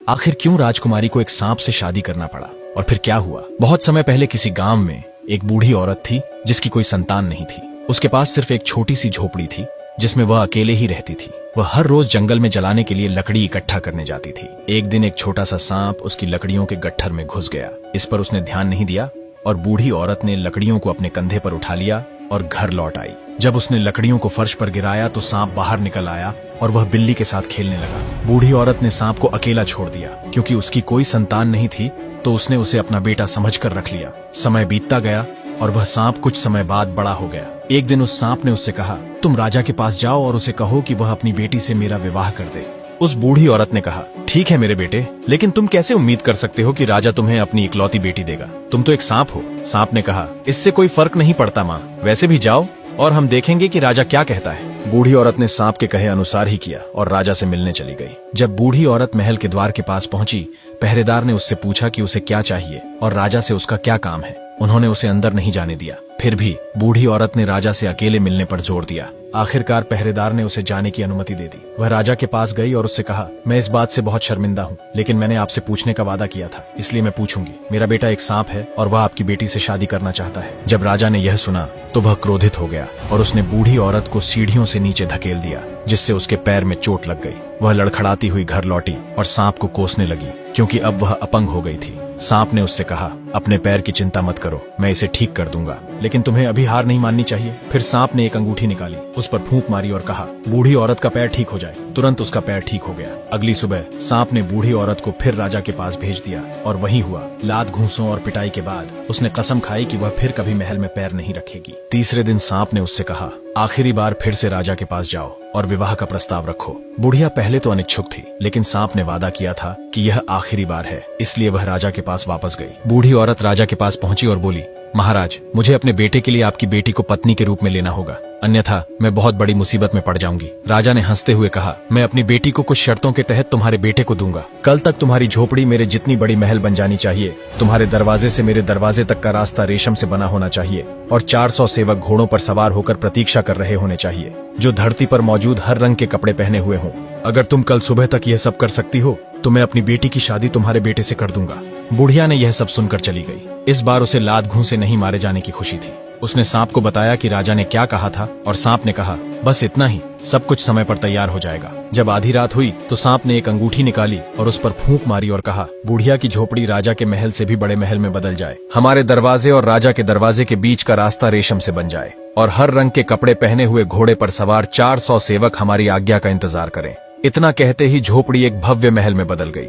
आखिर क्यों राजकुमारी को एक सांप से शादी करना पड़ा और फिर क्या हुआ। बहुत समय पहले किसी गांव में एक बूढ़ी औरत थी जिसकी कोई संतान नहीं थी। उसके पास सिर्फ एक छोटी सी झोपड़ी थी जिसमें वह अकेले ही रहती थी। वह हर रोज जंगल में जलाने के लिए लकड़ी इकट्ठा करने जाती थी। एक दिन एक छोटा सा सांप उसकी लकड़ियों के गट्ठर में घुस गया। इस पर उसने ध्यान नहीं दिया और बूढ़ी औरत ने लकड़ियों को अपने कंधे पर उठा लिया और घर लौट आई। जब उसने लकड़ियों को फर्श पर गिराया तो सांप बाहर निकल आया और वह बिल्ली के साथ खेलने लगा। बूढ़ी औरत ने सांप को अकेला छोड़ दिया। क्योंकि उसकी कोई संतान नहीं थी तो उसने उसे अपना बेटा समझकर रख लिया। समय बीतता गया और वह सांप कुछ समय बाद बड़ा हो गया। एक दिन उस सांप ने उससे कहा, तुम राजा के पास जाओ और उसे कहो कि वह अपनी बेटी से मेरा विवाह कर दे। उस बूढ़ी औरत ने कहा, ठीक है मेरे बेटे, लेकिन तुम कैसे उम्मीद कर सकते हो कि राजा तुम्हें अपनी इकलौती बेटी देगा? तुम तो एक सांप हो। सांप ने कहा, इससे कोई फर्क नहीं पड़ता माँ, वैसे भी जाओ और हम देखेंगे कि राजा क्या कहता है। बूढ़ी औरत ने सांप के कहे अनुसार ही किया और राजा से मिलने चली गई। जब बूढ़ी औरत महल के द्वार के पास पहुंची, पहरेदार ने उससे पूछा कि उसे क्या चाहिए और राजा से उसका क्या काम है। उन्होंने उसे अंदर नहीं जाने दिया। फिर भी बूढ़ी औरत ने राजा से अकेले मिलने पर जोर दिया। आखिरकार पहरेदार ने उसे जाने की अनुमति दे दी। वह राजा के पास गई और उससे कहा, मैं इस बात से बहुत शर्मिंदा हूँ, लेकिन मैंने आपसे पूछने का वादा किया था, इसलिए मैं पूछूंगी। मेरा बेटा एक सांप है और वह आपकी बेटी से शादी करना चाहता है। जब राजा ने यह सुना तो वह क्रोधित हो गया और उसने बूढ़ी औरत को सीढ़ियों से नीचे धकेल दिया, जिससे उसके पैर में चोट लग गई। वह लड़खड़ाती हुई घर लौटी और सांप को कोसने लगी, क्योंकि अब वह अपंग हो गई थी। सांप ने उससे कहा, अपने पैर की चिंता मत करो, मैं इसे ठीक कर दूंगा, लेकिन तुम्हें अभी हार नहीं माननी चाहिए। फिर सांप ने एक अंगूठी निकाली, उस पर फूंक मारी और कहा, बूढ़ी औरत का पैर ठीक हो जाए। तुरंत उसका पैर ठीक हो गया। अगली सुबह सांप ने बूढ़ी औरत को फिर राजा के पास भेज दिया और वही हुआ। लात घूंसों और पिटाई के बाद उसने कसम खाई कि वह फिर कभी महल में पैर नहीं रखेगी। तीसरे दिन सांप ने उससे कहा, आखिरी बार फिर से राजा के पास जाओ और विवाह का प्रस्ताव रखो। बुढ़िया पहले तो अनिच्छुक थी, लेकिन सांप ने वादा किया था कि यह आखिरी बार है, इसलिए वह राजा के पास वापस गई। बूढ़ी औरत राजा के पास पहुंची और बोली, महाराज, मुझे अपने बेटे के लिए आपकी बेटी को पत्नी के रूप में लेना होगा, अन्यथा मैं बहुत बड़ी मुसीबत में पड़ जाऊंगी। राजा ने हंसते हुए कहा, मैं अपनी बेटी को कुछ शर्तों के तहत तुम्हारे बेटे को दूंगा। कल तक तुम्हारी झोपड़ी मेरे जितनी बड़ी महल बन जानी चाहिए, तुम्हारे दरवाजे से मेरे दरवाजे तक का रास्ता रेशम से बना होना चाहिए और 400 सेवक घोड़ों पर सवार होकर प्रतीक्षा कर रहे होने चाहिए, जो धरती पर मौजूद हर रंग के कपड़े पहने हुए हों। अगर तुम कल सुबह तक यह सब कर सकती हो तो मैं अपनी बेटी की शादी तुम्हारे बेटे से कर दूंगा। बुढ़िया ने यह सब सुनकर चली गई। इस बार उसे लात घूंसे नहीं मारे जाने की खुशी थी। उसने सांप को बताया कि राजा ने क्या कहा था और सांप ने कहा, बस इतना ही, सब कुछ समय पर तैयार हो जाएगा। जब आधी रात हुई तो सांप ने एक अंगूठी निकाली और उस पर फूंक मारी और कहा, बुढ़िया की झोपड़ी राजा के महल से भी बड़े महल में बदल जाए, हमारे दरवाजे और राजा के दरवाजे के बीच का रास्ता रेशम से बन जाए और हर रंग के कपड़े पहने हुए घोड़े पर सवार 400 सेवक हमारी आज्ञा का इंतजार करें। इतना कहते ही झोपड़ी एक भव्य महल में बदल गई।